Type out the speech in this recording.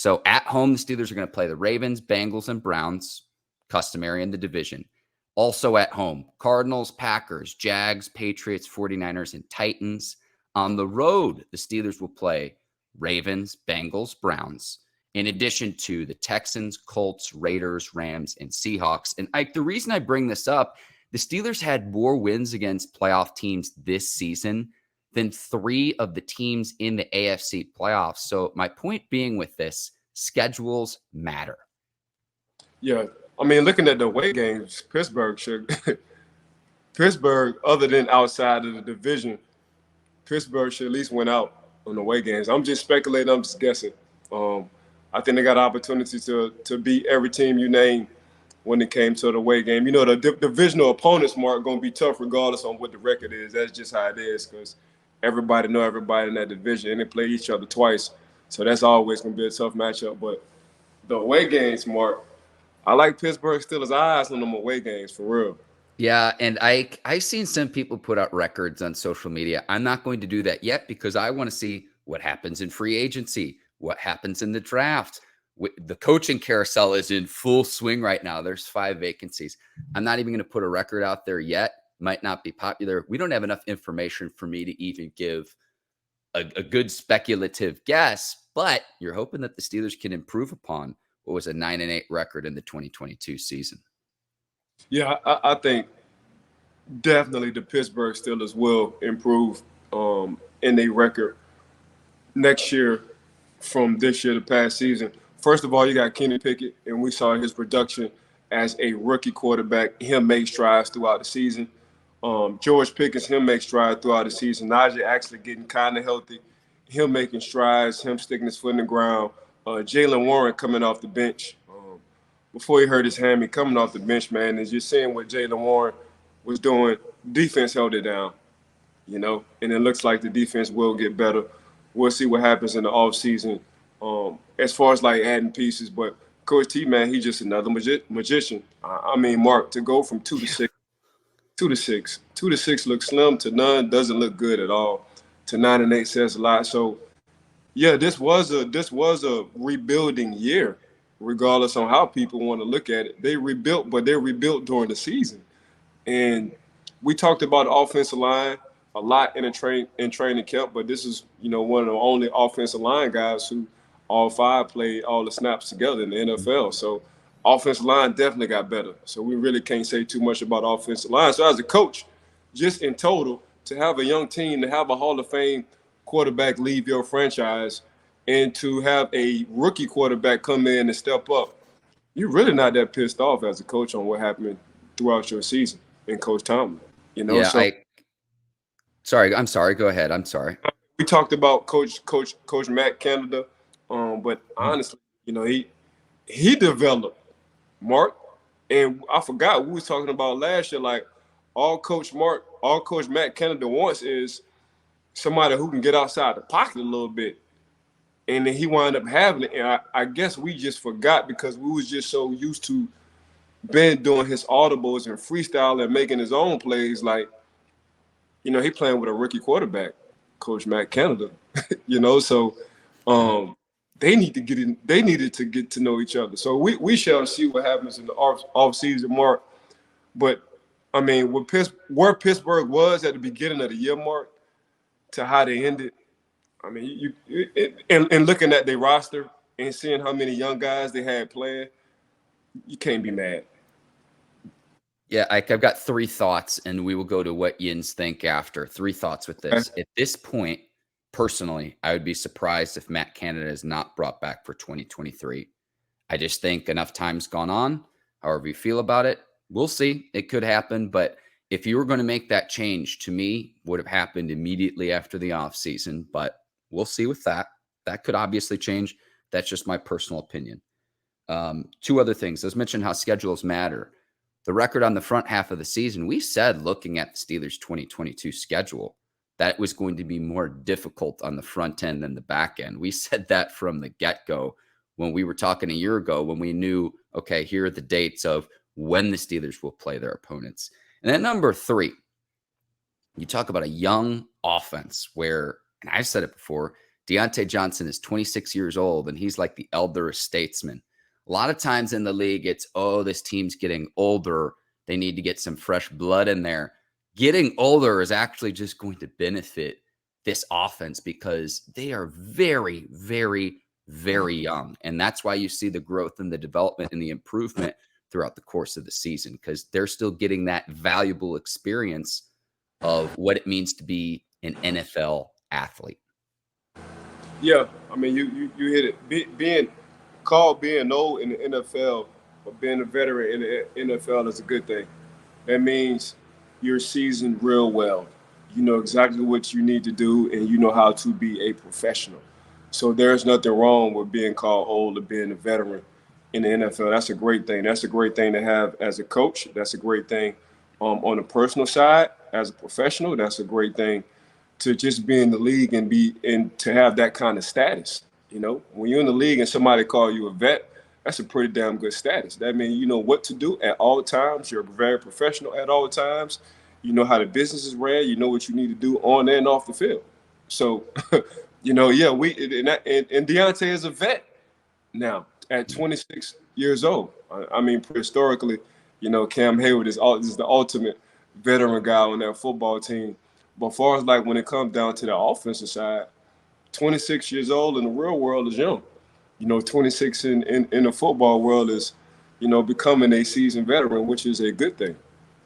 So at home, the Steelers are going to play the Ravens, Bengals, and Browns, customary in the division. Also at home, Cardinals, Packers, Jags, Patriots, 49ers, and Titans. On the road, the Steelers will play Ravens, Bengals, Browns, in addition to the Texans, Colts, Raiders, Rams, and Seahawks. And the reason I bring this up, the Steelers had more wins against playoff teams this season than 3 of the teams in the AFC playoffs. So my point being with this, schedules matter. Yeah. I mean, looking at the away games, Pittsburgh, other than outside of the division, Pittsburgh should at least win out on the away games. I'm just speculating. I'm just guessing. I think they got an opportunity to beat every team you name when it came to the away game. You know, the divisional opponents, Mark, going to be tough regardless on what the record is. That's just how it is because everybody know everybody in that division, and they play each other twice. So that's always going to be a tough matchup. But the away games, Mark, I like Pittsburgh Steelers' eyes on them away games, for real. Yeah, and I've seen some people put out records on social media. I'm not going to do that yet because I want to see what happens in free agency, what happens in the draft. The coaching carousel is in full swing right now. There's 5 vacancies. I'm not even going to put a record out there yet. Might not be popular. We don't have enough information for me to even give a good speculative guess, but you're hoping that the Steelers can improve upon what was a 9-8 record in the 2022 season. Yeah, I think definitely the Pittsburgh Steelers will improve in their record next year from this year to past season. First of all, you got Kenny Pickett, and we saw his production as a rookie quarterback. Him make strides throughout the season. George Pickens, him make strides throughout the season. Najee actually getting kind of healthy. Him making strides, him sticking his foot in the ground. Jaylen Warren coming off the bench. Before he hurt his hammy, coming off the bench, man, is you're seeing what Jaylen Warren was doing. Defense held it down, you know, and it looks like the defense will get better. We'll see what happens in the offseason as far as like adding pieces. But Coach T, man, he's just another magician. I mean, Mark, to go from 2 to 6, 2 to 6 looks slim to none, doesn't look good at all. To 9-8 says a lot. So, yeah, this was a rebuilding year. Regardless on how people want to look at it. They rebuilt, but they rebuilt during the season. And we talked about the offensive line a lot in training camp, but this is, you know, one of the only offensive line guys who all 5 played all the snaps together in the NFL. So offensive line definitely got better. So we really can't say too much about offensive line. So as a coach, just in total, to have a young team, to have a Hall of Fame quarterback leave your franchise, and to have a rookie quarterback come in and step up, you're really not that pissed off as a coach on what happened throughout your season and Coach Tomlin. You know, yeah, I'm sorry. Go ahead. I'm sorry. We talked about Coach Matt Canada, but honestly, you know, he developed Mark, and I forgot we was talking about last year. Like all Coach Matt Canada wants is somebody who can get outside the pocket a little bit. And then he wound up having it. And I guess we just forgot because we was just so used to Ben doing his audibles and freestyle and making his own plays. Like, you know, he playing with a rookie quarterback, Coach Matt Canada, you know. So they needed to get to know each other. So we shall see what happens in the off season, Mark. But I mean, where Pittsburgh was at the beginning of the year, Mark, to how they ended. I mean, and looking at their roster and seeing how many young guys they had playing, you can't be mad. Yeah, I've got 3 thoughts, and we will go to what Yins think after. 3 thoughts with this. At this point, personally, I would be surprised if Matt Canada is not brought back for 2023. I just think enough time's gone on. However you feel about it, we'll see. It could happen, but if you were going to make that change, to me, would have happened immediately after the offseason, but we'll see with that. That could obviously change. That's just my personal opinion. 2 other things. Let's mention how schedules matter. The record on the front half of the season, we said looking at the Steelers' 2022 schedule, that was going to be more difficult on the front end than the back end. We said that from the get-go when we were talking a year ago when we knew, okay, here are the dates of when the Steelers will play their opponents. And then number 3, you talk about a young offense where, and I've said it before, Deontay Johnson is 26 years old, and he's like the elder statesman. A lot of times in the league, it's, oh, this team's getting older. They need to get some fresh blood in there. Getting older is actually just going to benefit this offense because they are very, very, very young. And that's why you see the growth and the development and the improvement throughout the course of the season, because they're still getting that valuable experience of what it means to be an NFL athlete. Yeah, I mean, you hit it. Being old in the NFL or being a veteran in the NFL is a good thing. That means you're seasoned real well. You know exactly what you need to do, and you know how to be a professional. So there's nothing wrong with being called old or being a veteran in the NFL. That's a great thing. That's a great thing to have as a coach. That's a great thing on the personal side as a professional. That's a great thing to just be in the league and to have that kind of status. You know, when you're in the league and somebody call you a vet, that's a pretty damn good status. That means you know what to do at all times. You're very professional at all times. You know how the business is ran. You know what you need to do on and off the field. So, you know, yeah, and Deontay is a vet now at 26 years old. I mean, historically, you know, Cam Hayward is the ultimate veteran guy on that football team. But as far as like when it comes down to the offensive side, 26 years old in the real world is young. You know, 26 in the football world is, you know, becoming a seasoned veteran, which is a good thing.